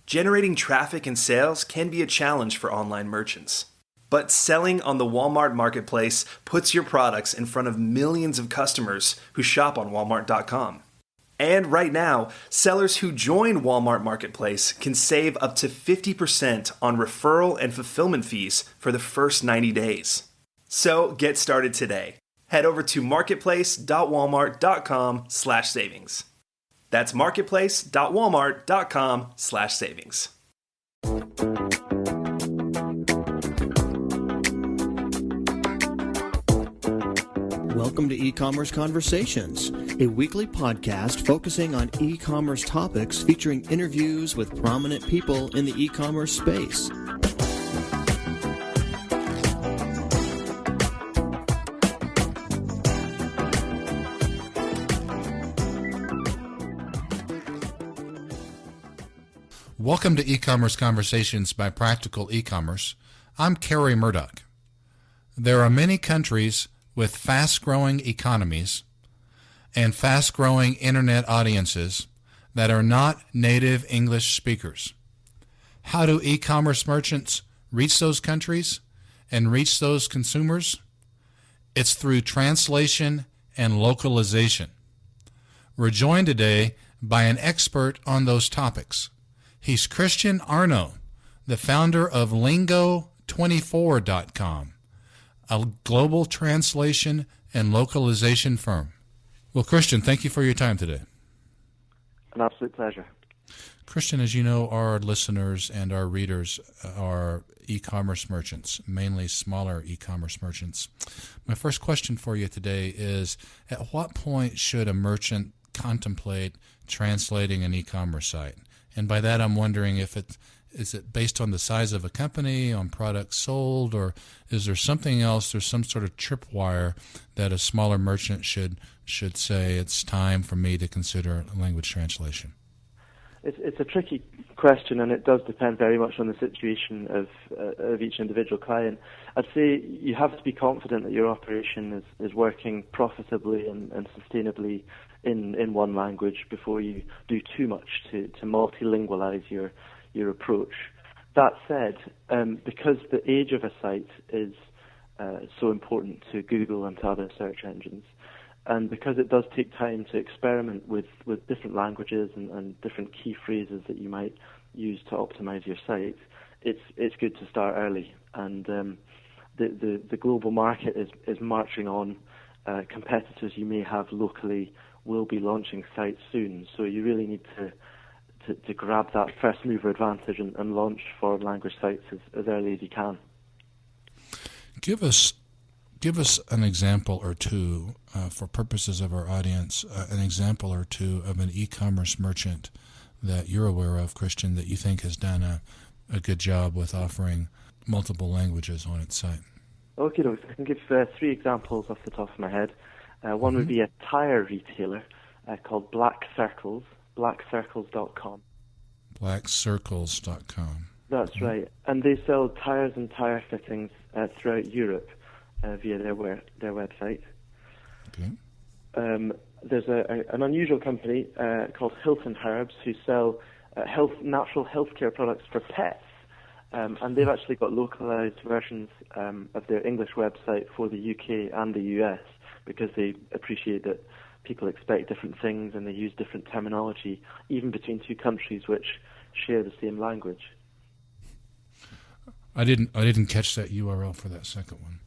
Generating traffic and sales can be a challenge for online merchants. But selling on the Walmart Marketplace puts your products in front of millions of customers who shop on Walmart.com. And right now, sellers who join Walmart Marketplace can save up to 50% on referral and fulfillment fees for the first 90 days. So get started today. Head over to marketplace.walmart.com/savings. That's marketplace.walmart.com/savings. Welcome to E-Commerce Conversations, a weekly podcast focusing on e-commerce topics featuring interviews with prominent people in the e-commerce space. Welcome to E-Commerce Conversations by Practical E-Commerce. I'm Kerry Murdoch. There are many countries with fast-growing economies and fast-growing internet audiences that are not native English speakers. How do e-commerce merchants reach those countries and reach those consumers? It's through translation and localization. We're joined today by an expert on those topics. He's Christian Arno, the founder of Lingo24.com, a global translation and localization firm. Well, Christian, thank you for your time today. An absolute pleasure. Christian, as you know, our listeners and our readers are e-commerce merchants, mainly smaller e-commerce merchants. My first question for you today is, at what point should a merchant contemplate translating an e-commerce site? And by that, I'm wondering if is it based on the size of a company, on products sold, or is there something else, there's some sort of tripwire that a smaller merchant should say it's time for me to consider language translation? It's a tricky question, and it does depend very much on the situation of each individual client. I'd say you have to be confident that your operation is working profitably and sustainably in one language before you do too much to multilingualize your approach. That said, because the age of a site is so important to Google and to other search engines, and because it does take time to experiment with different languages and different key phrases that you might use to optimize your site, it's good to start early. And the global market is marching on. Competitors you may have locally will be launching sites soon, so you really need to grab that first mover advantage and launch foreign language sites as early as you can. Give us an example or two, for purposes of our audience, an example or two of an e-commerce merchant that you're aware of, Christian, that you think has done a good job with offering multiple languages on its site. Okay, I can give 3 examples off the top of my head. One would be a tire retailer called Black Circles, blackcircles.com. Blackcircles.com. That's right. And they sell tires and tire fittings throughout Europe via their website. Okay. There's an unusual company called Hilton Herbs who sell natural healthcare products for pets. And they've actually got localized versions of their English website for the UK and the US because they appreciate that people expect different things and they use different terminology, even between two countries which share the same language. I didn't catch that URL for that second one.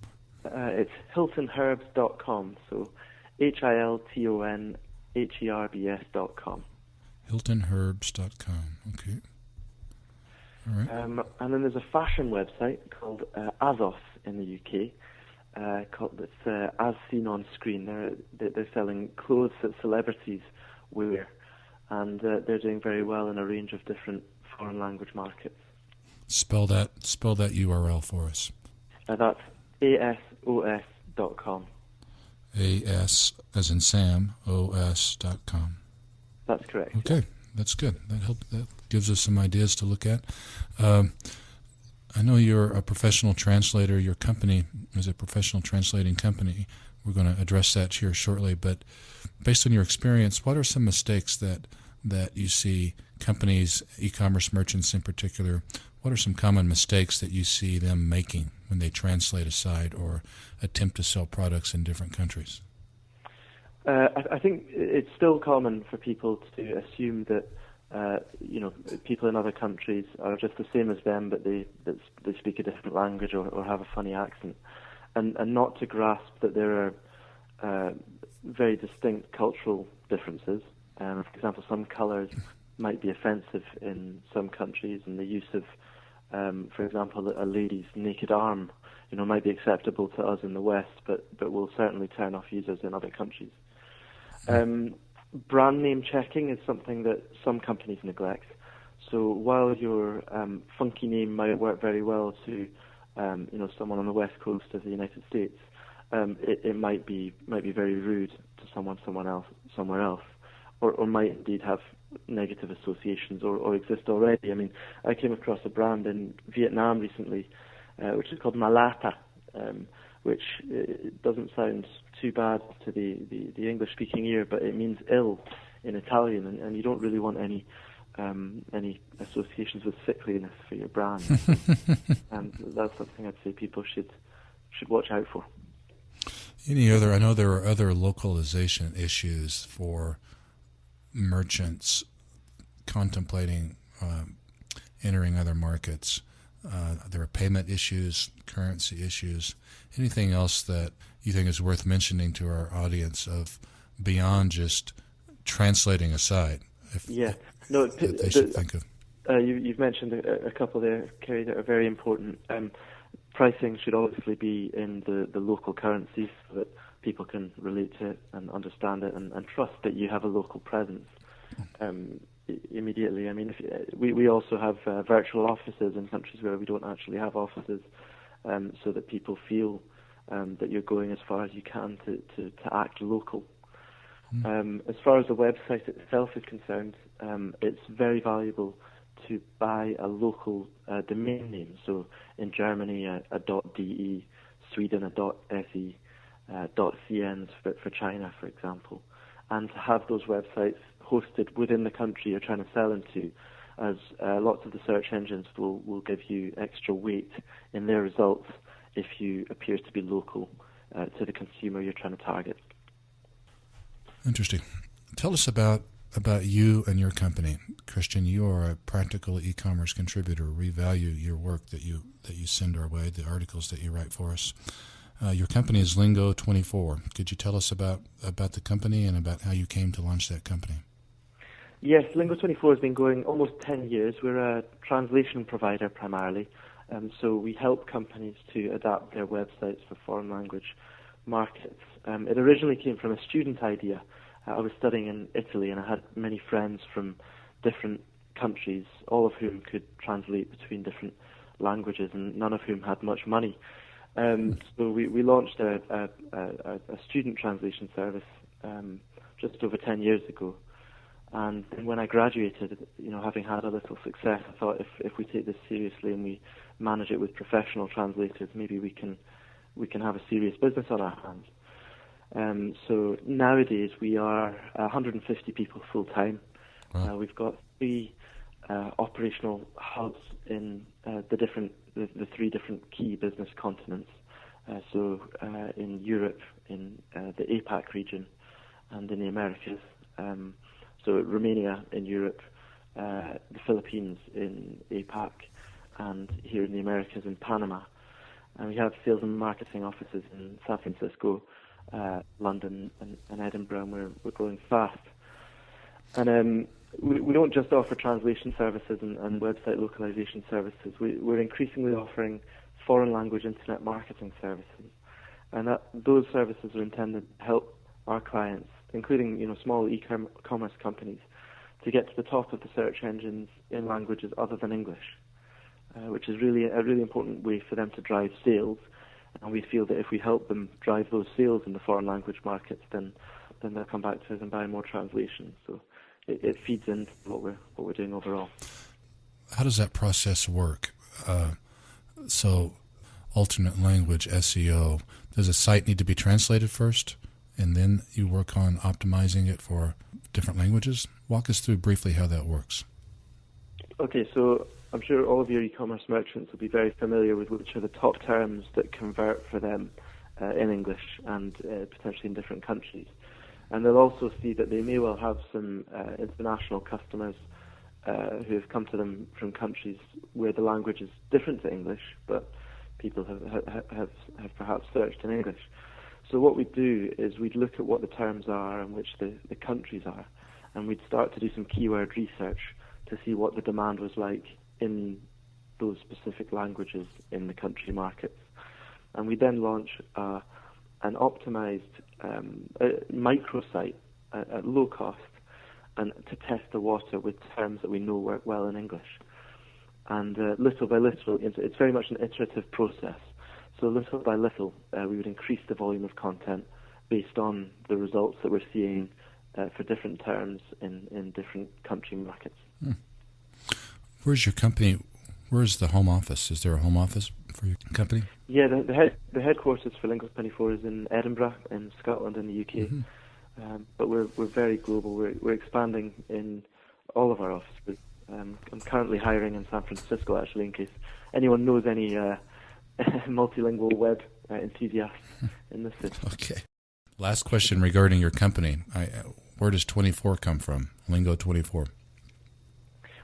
It's hiltonherbs.com, so HILTONHERBS.com. HiltonHerbs.com, okay. All right. And then there's a fashion website called Azos in the UK, it's As Seen on Screen. They're selling clothes that celebrities wear, and they're doing very well in a range of different foreign language markets. Spell that URL for us. That's ASOS.com. AS as in Sam, OS.com. That's correct. Okay, that's good. That gives us some ideas to look at. I know you're a professional translator. Your company is a professional translating company. We're going to address that here shortly. But based on your experience, what are some mistakes that that you see companies, e-commerce merchants in particular, what are some common mistakes that you see them making when they translate a site or attempt to sell products in different countries? I think it's still common for people to assume that people in other countries are just the same as them, but they speak a different language or have a funny accent, and not to grasp that there are very distinct cultural differences. For example, some colours might be offensive in some countries, and the use of, for example, a lady's naked arm, might be acceptable to us in the West, but will certainly turn off users in other countries. Brand name checking is something that some companies neglect. So while your funky name might work very well to someone on the West Coast of the United States, it might be very rude to someone else somewhere else, or might indeed have negative associations or exist already. I mean, I came across a brand in Vietnam recently, which is called Malata, which doesn't sound too bad to the English-speaking ear, but it means ill in Italian, and you don't really want any associations with sickliness for your brand. And that's something I'd say people should watch out for. I know there are other localization issues for merchants contemplating entering other markets. There are payment issues, currency issues. Anything else that you think is worth mentioning to our audience of beyond just translating a site? That they should think of. You've mentioned a couple there, Kerry, that are very important. Pricing should obviously be in the local currencies so that people can relate to it and understand it and trust that you have a local presence immediately. I mean, we also have virtual offices in countries where we don't actually have offices, so that people feel that you're going as far as you can to act local. As far as the website itself is concerned, it's very valuable to buy a local domain name. So in Germany, a .de, Sweden, a .se, .cns for China, for example, and to have those websites hosted within the country you're trying to sell into, as lots of the search engines will give you extra weight in their results if you appear to be local to the consumer you're trying to target. Interesting. Tell us about you and your company. Christian, you are a practical e-commerce contributor. We value your work that you send our way, the articles that you write for us. Your company is Lingo24. Could you tell us about the company and about how you came to launch that company? Yes, Lingo24 has been going almost 10 years. We're a translation provider primarily, so we help companies to adapt their websites for foreign language markets. It originally came from a student idea. I was studying in Italy, and I had many friends from different countries, all of whom could translate between different languages, and none of whom had much money. So we launched a student translation service just over 10 years ago. And when I graduated, having had a little success, I thought if we take this seriously and we manage it with professional translators, maybe we can have a serious business on our hands. So nowadays we are 150 people full time. Wow. We've got 3 operational hubs in the 3 different key business continents. So in Europe, in the APAC region, and in the Americas. So Romania in Europe, the Philippines in APAC, and here in the Americas in Panama. And we have sales and marketing offices in San Francisco, London, and Edinburgh, and we're growing fast. And we don't just offer translation services and website localization services. We're increasingly offering foreign language internet marketing services. And those services are intended to help our clients, including small e-commerce companies, to get to the top of the search engines in languages other than English, which is really a really important way for them to drive sales. And we feel that if we help them drive those sales in the foreign language markets, then they'll come back to us and buy more translations. So it feeds into what we're doing overall. How does that process work? So alternate language SEO, does a site need to be translated first, and then you work on optimizing it for different languages? Walk us through briefly how that works. Okay, so I'm sure all of your e-commerce merchants will be very familiar with which are the top terms that convert for them in English and potentially in different countries. And they'll also see that they may well have some international customers who have come to them from countries where the language is different to English, but people have perhaps searched in English. So what we'd do is we'd look at what the terms are and which the countries are, and we'd start to do some keyword research to see what the demand was like in those specific languages in the country markets. And we then launch an optimized microsite at low cost and to test the water with terms that we know work well in English. And little by little, it's very much an iterative process. So little by little, we would increase the volume of content based on the results that we're seeing for different terms in different country markets. Where's your company? Where's the home office? Is there a home office for your company? Yeah, the headquarters for Lingo24 is in Edinburgh, in Scotland, in the UK. Mm-hmm. But we're very global. We're expanding in all of our offices. I'm currently hiring in San Francisco, actually, in case anyone knows any multilingual web enthusiasts in the city. Okay. Last question regarding your company. Where does 24 come from, Lingo24?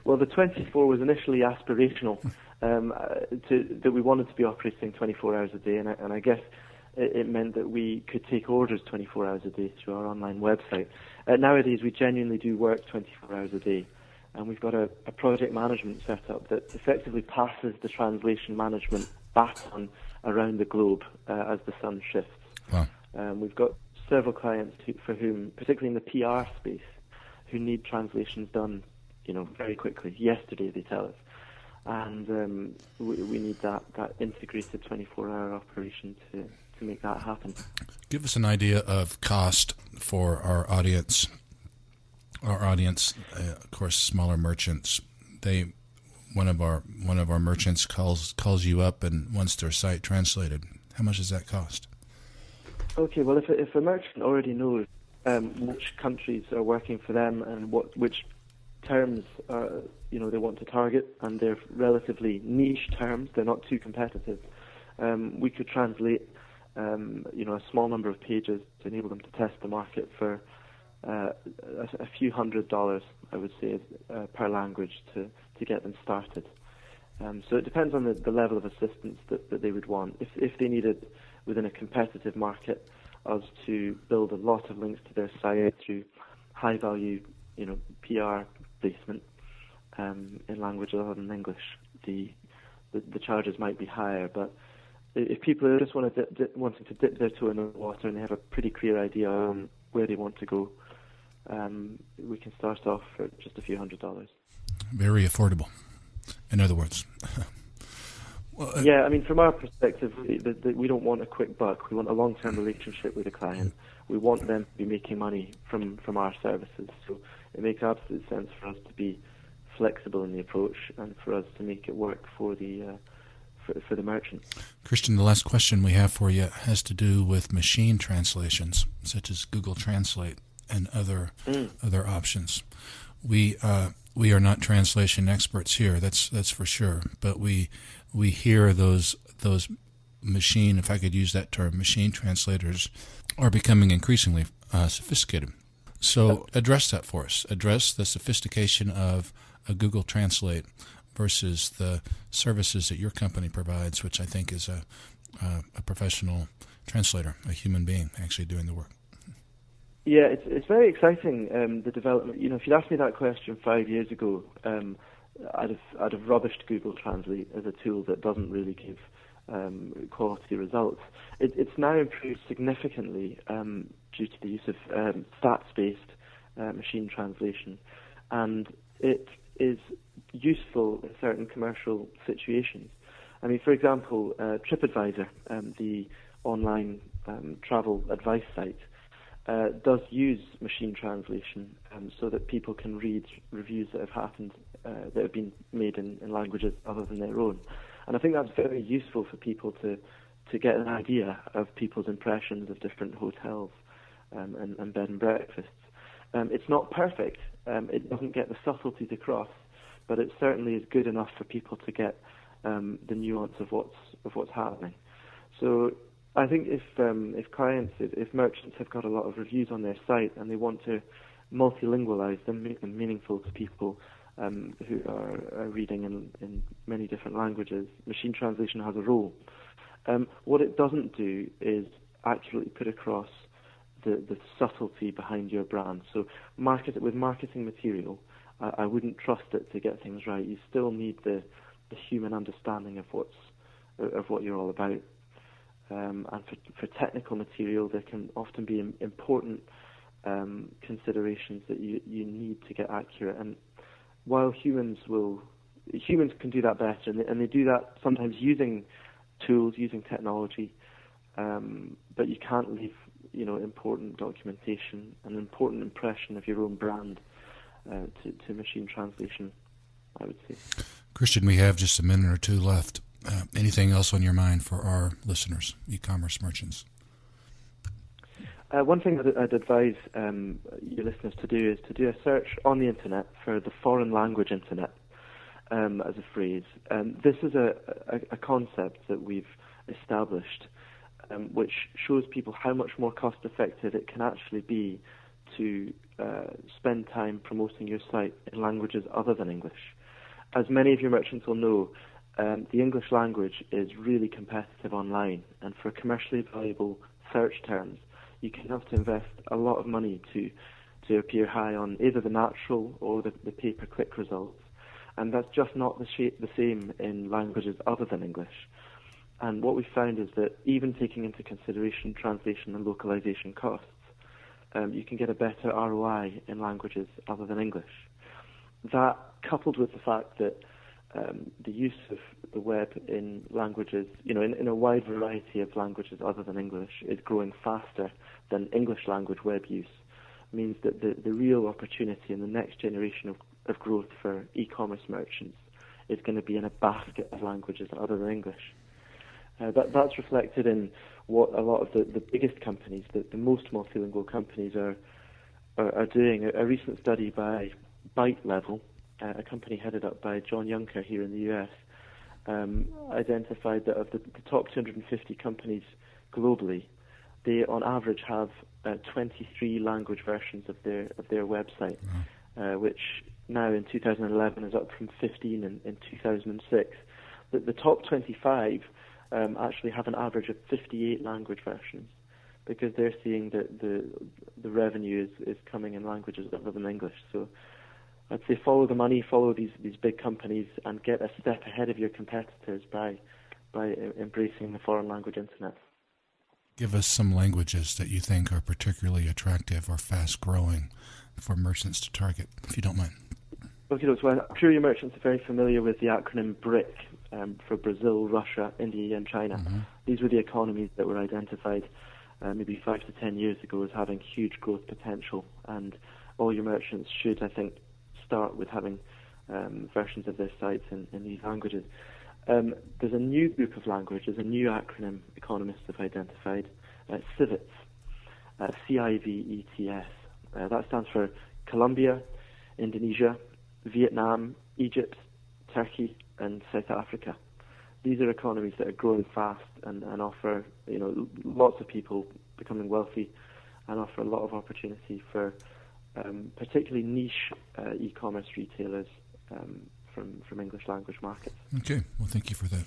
Well, the 24 was initially aspirational, that we wanted to be operating 24 hours a day, and I guess it meant that we could take orders 24 hours a day through our online website. Nowadays, we genuinely do work 24 hours a day, and we've got a project management setup that effectively passes the translation management baton around the globe as the sun shifts. Wow. We've got several clients for whom, particularly in the PR space, who need translations done very quickly. Yesterday, they tell us. And we need that integrated 24-hour operation to make that happen. Give us an idea of cost for our audience. Our audience, of course, smaller merchants. One of our merchants calls you up and wants their site translated. How much does that cost? Okay, well, if a merchant already knows which countries are working for them and which terms they want to target, and they're relatively niche terms, they're not too competitive, we could translate a small number of pages to enable them to test the market for a few $100s, I would say, per language to get them started. So it depends on the level of assistance that they would want. If they needed, within a competitive market, us to build a lot of links to their site through high-value, PR placement in languages other than English, the charges might be higher. But if people are just wanting to dip their toe in the water and they have a pretty clear idea on where they want to go, we can start off for just a few $100s. Very affordable, in other words. Yeah, I mean, from our perspective, we don't want a quick buck. We want a long-term relationship with the client. We want them to be making money from our services. So it makes absolute sense for us to be flexible in the approach and for us to make it work for the merchant. Christian, the last question we have for you has to do with machine translations, such as Google Translate and other options. We are not translation experts here. That's for sure. But we hear those machine, if I could use that term, machine translators are becoming increasingly sophisticated. So address that for us. Address the sophistication of a Google Translate versus the services that your company provides, which I think is a professional translator, a human being actually doing the work. Yeah, it's very exciting, the development. If you'd asked me that question 5 years ago, I'd have rubbished Google Translate as a tool that doesn't really give quality results. It's now improved significantly due to the use of stats-based machine translation, and it is useful in certain commercial situations. I mean, for example, TripAdvisor, the online travel advice site, does use machine translation so that people can read reviews that have happened, that have been made in languages other than their own. And I think that's very useful for people to get an idea of people's impressions of different hotels and bed and breakfasts. It's not perfect. It doesn't get the subtleties across, but it certainly is good enough for people to get the nuance of what's happening. So I think if merchants have got a lot of reviews on their site and they want to multilingualize them, make them meaningful to people who are reading in many different languages, machine translation has a role. What it doesn't do is accurately put across the subtlety behind your brand. So with marketing material, I wouldn't trust it to get things right. You still need the human understanding of what you're all about. And for technical material, there can often be important considerations that you need to get accurate. And while humans can do that better, and they do that sometimes using tools, using technology, but you can't leave important documentation, an important impression of your own brand to machine translation, I would say. Christian, we have just a minute or two left. Anything else on your mind for our listeners, e-commerce merchants? One thing that I'd advise your listeners to do is to do a search on the internet for the foreign language internet as a phrase. This is a concept that we've established which shows people how much more cost effective it can actually be to spend time promoting your site in languages other than English. As many of your merchants will know, the English language is really competitive online, and for commercially valuable search terms, you can have to invest a lot of money to appear high on either the natural or the pay-per-click results. And that's just not the same in languages other than English. And what we found is that even taking into consideration translation and localization costs, you can get a better ROI in languages other than English. That, coupled with the fact that the use of the web in languages, in a wide variety of languages other than English, is growing faster than English language web use, means that the real opportunity in the next generation of growth for e-commerce merchants is going to be in a basket of languages other than English. That's reflected in what a lot of the biggest companies, the most multilingual companies are doing. A recent study by Byte Level, a company headed up by John Juncker here in the US, identified that of the top 250 companies globally, they on average have 23 language versions of their website, which now in 2011 is up from 15 in 2006. The top 25 actually have an average of 58 language versions, because they're seeing that the revenue is coming in languages other than English. So I'd say follow the money, follow these big companies, and get a step ahead of your competitors by embracing the foreign language internet. Give us some languages that you think are particularly attractive or fast-growing for merchants to target, if you don't mind. Okay, so I'm sure your merchants are very familiar with the acronym BRIC for Brazil, Russia, India, and China. Mm-hmm. These were the economies that were identified maybe 5 to 10 years ago as having huge growth potential, and all your merchants should, I think, start with having versions of their sites in these languages. There's a new group of languages, a new acronym economists have identified, CIVETS, CIVETS. That stands for Colombia, Indonesia, Vietnam, Egypt, Turkey, and South Africa. These are economies that are growing fast and offer, lots of people becoming wealthy, and offer a lot of opportunity for particularly niche e-commerce retailers from English language markets. Okay, well, thank you for that.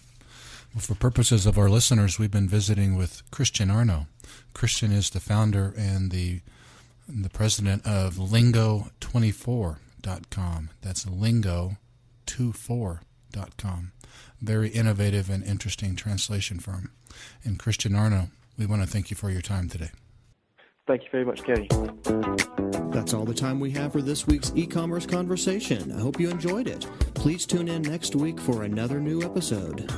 Well, for purposes of our listeners, we've been visiting with Christian Arno. Christian is the founder and the president of Lingo24.com. That's Lingo24.com. Very innovative and interesting translation firm. And Christian Arno, we want to thank you for your time today. Thank you very much, Kerry. That's all the time we have for this week's e-commerce conversation. I hope you enjoyed it. Please tune in next week for another new episode.